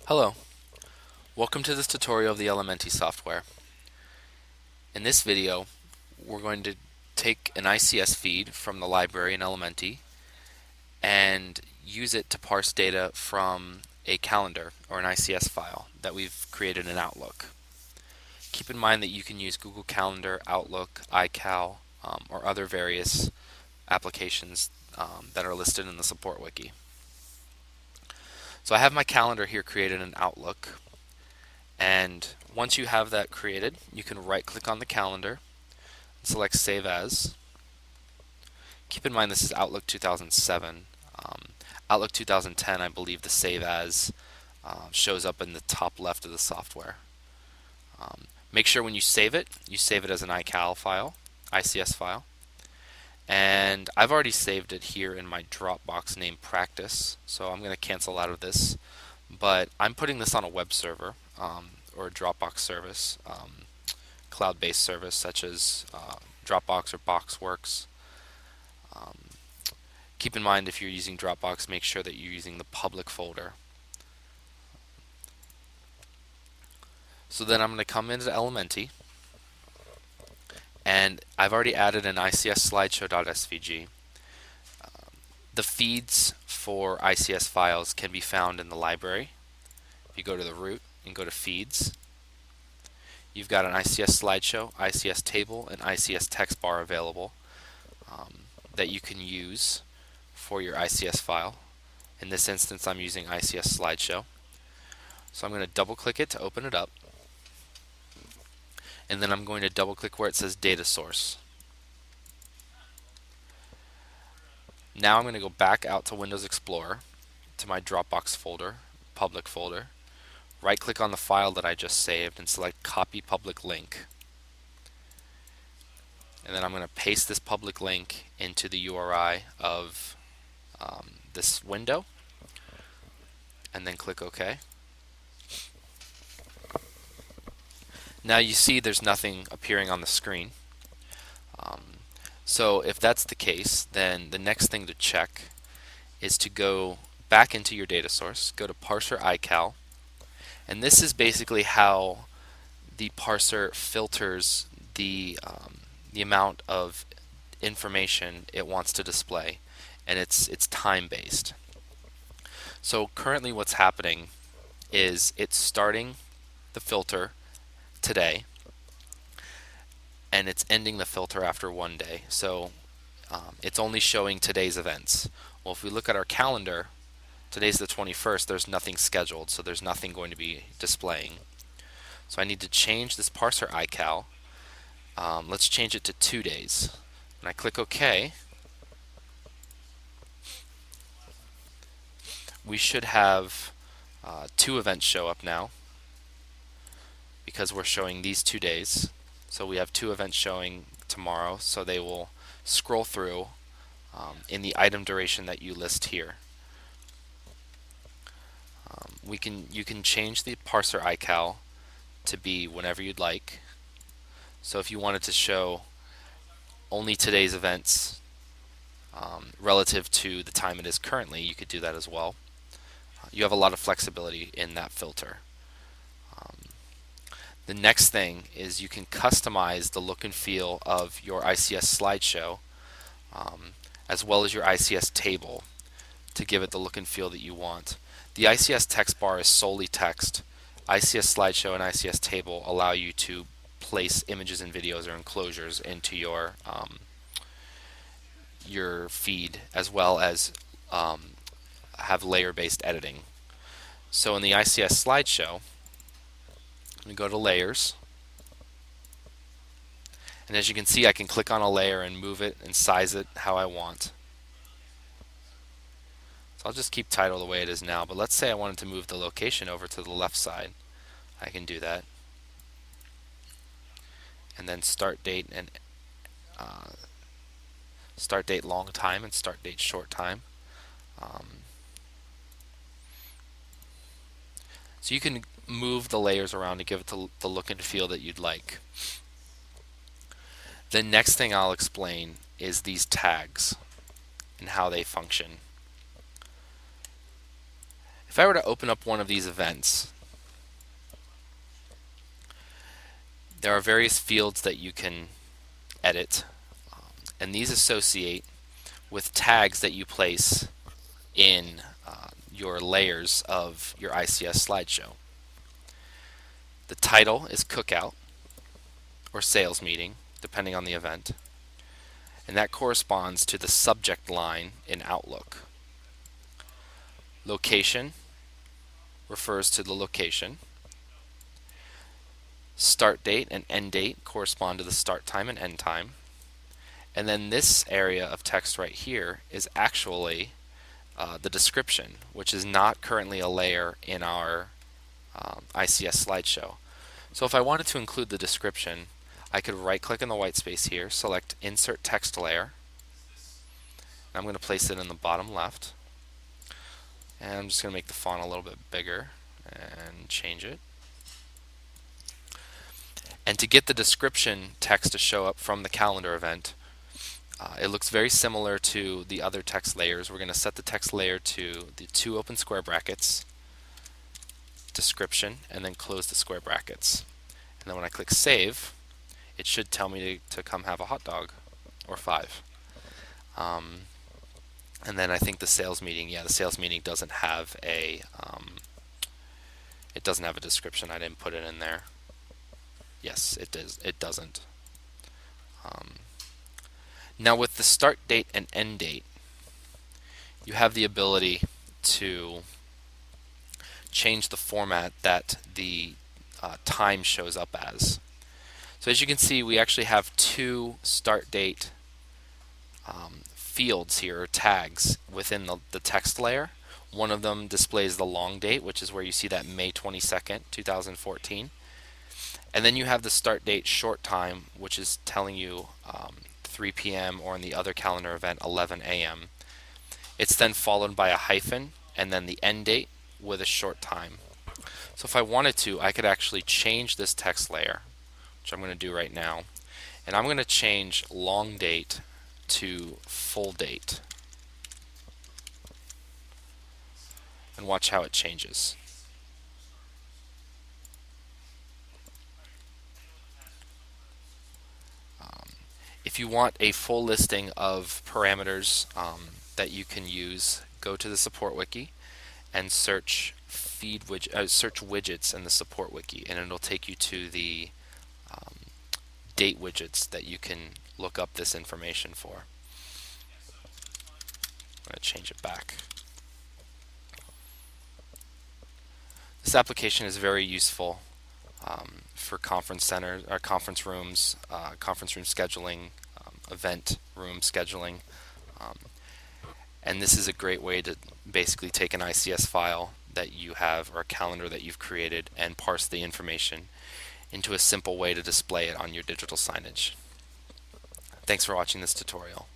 Hello, welcome to this tutorial of the Elementi software. In this video, we're going to take an ICS feed from the library in Elementi and use it to parse data from a calendar or an ICS file that we've created in Outlook. Keep in mind that you can use Google Calendar, Outlook, iCal, or other various applications that are listed in the support wiki. So I have my calendar here created in Outlook. And once you have that created, you can right click on the calendar, select Save As. Keep in mind this is Outlook 2007. Outlook 2010, I believe the Save As shows up in the top left of the software. Make sure when you save it as an iCal file, ICS file. And I've already saved it here in my Dropbox named Practice, so I'm going to cancel out of this. But I'm putting this on a web server or a Dropbox service, cloud-based service such as Dropbox or Boxworks. Um, Keep in mind if you're using Dropbox, make sure that you're using the public folder. So then I'm going to come into Elementi, and I've already added an ICS slideshow.svg. The feeds for ICS files can be found in the library. If you go to the root and go to feeds, you've got an ICS slideshow, ICS table, and ICS text bar available that you can use for your ICS file. In this instance, I'm using ICS slideshow. So I'm going to double click it to open it up. And then I'm going to double click where it says data source. Now I'm going to go back out to Windows Explorer to my Dropbox folder, public folder. Right click on the file that I just saved and select copy public link. And then I'm going to paste this public link into the URI of this window and then click OK. Now you see there's nothing appearing on the screen. So if that's the case, then the next thing to check is to go back into your data source, go to parser iCal, and this is basically how the parser filters the amount of information it wants to display, and it's time based. So currently what's happening is it's starting the filter today and it's ending the filter after one day. So it's only showing today's events. Well, if we look at our calendar, today's the 21st, there's nothing scheduled, so there's nothing going to be displaying. So I need to change this parser iCal. Let's change it to 2 days. And I click OK. We should have 2 events show up now because we're showing these 2 days. So we have 2 events showing tomorrow, so they will scroll through in the item duration that you list here. You can change the parser iCal to be whenever you'd like. So if you wanted to show only today's events relative to the time it is currently, you could do that as well. You have a lot of flexibility in that filter. The next thing is you can customize the look and feel of your ICS slideshow as well as your ICS table to give it the look and feel that you want. The ICS text bar is solely text. ICS slideshow and ICS table allow you to place images and videos or enclosures into your feed, as well as have layer-based editing. So in the ICS slideshow, we go to layers, and as you can see, I can click on a layer and move it and size it how I want. So I'll just keep title the way it is now, but let's say I wanted to move the location over to the left side. I can do that. And then start date and start date long time and start date short time. So you can move the layers around to give it the look and feel that you'd like. The next thing I'll explain is these tags and how they function. If I were to open up one of these events, there are various fields that you can edit, and these associate with tags that you place in your layers of your ICS slideshow. The title is Cookout or Sales Meeting, depending on the event, and that corresponds to the subject line in Outlook. Location refers to the location. Start date and end date correspond to the start time and end time. And then this area of text right here is actually the description, which is not currently a layer in our ICS slideshow. So if I wanted to include the description, I could right click in the white space here, select Insert Text Layer. I'm going to place it in the bottom left. And I'm just going to make the font a little bit bigger and change it. And to get the description text to show up from the calendar event, it looks very similar to the other text layers. We're going to set the text layer to the 2 open square brackets, description, and then close the square brackets. And then when I click save, it should tell me to come have a hot dog, or 5. And then I think the sales meeting, the sales meeting doesn't have a description. I didn't put it in there. Yes, it does. It doesn't. Now with the start date and end date, you have the ability to change the format that the time shows up as. So as you can see, we actually have 2 start date fields here, or tags, within the text layer. One of them displays the long date, which is where you see that May 22nd, 2014. And then you have the start date short time, which is telling you 3 p.m. or in the other calendar event 11 a.m. It's then followed by a hyphen and then the end date with a short time. So if I wanted to, I could actually change this text layer, which I'm going to do right now. And I'm going to change long date to full date. And watch how it changes. If you want a full listing of parameters that you can use, go to the support wiki and search search widgets in the support wiki, and it'll take you to the date widgets that you can look up this information for. I'm going to change it back. This application is very useful for conference centers, or conference rooms, conference room scheduling, event room scheduling, and this is a great way to basically take an ICS file that you have, or a calendar that you've created, and parse the information into a simple way to display it on your digital signage. Thanks for watching this tutorial.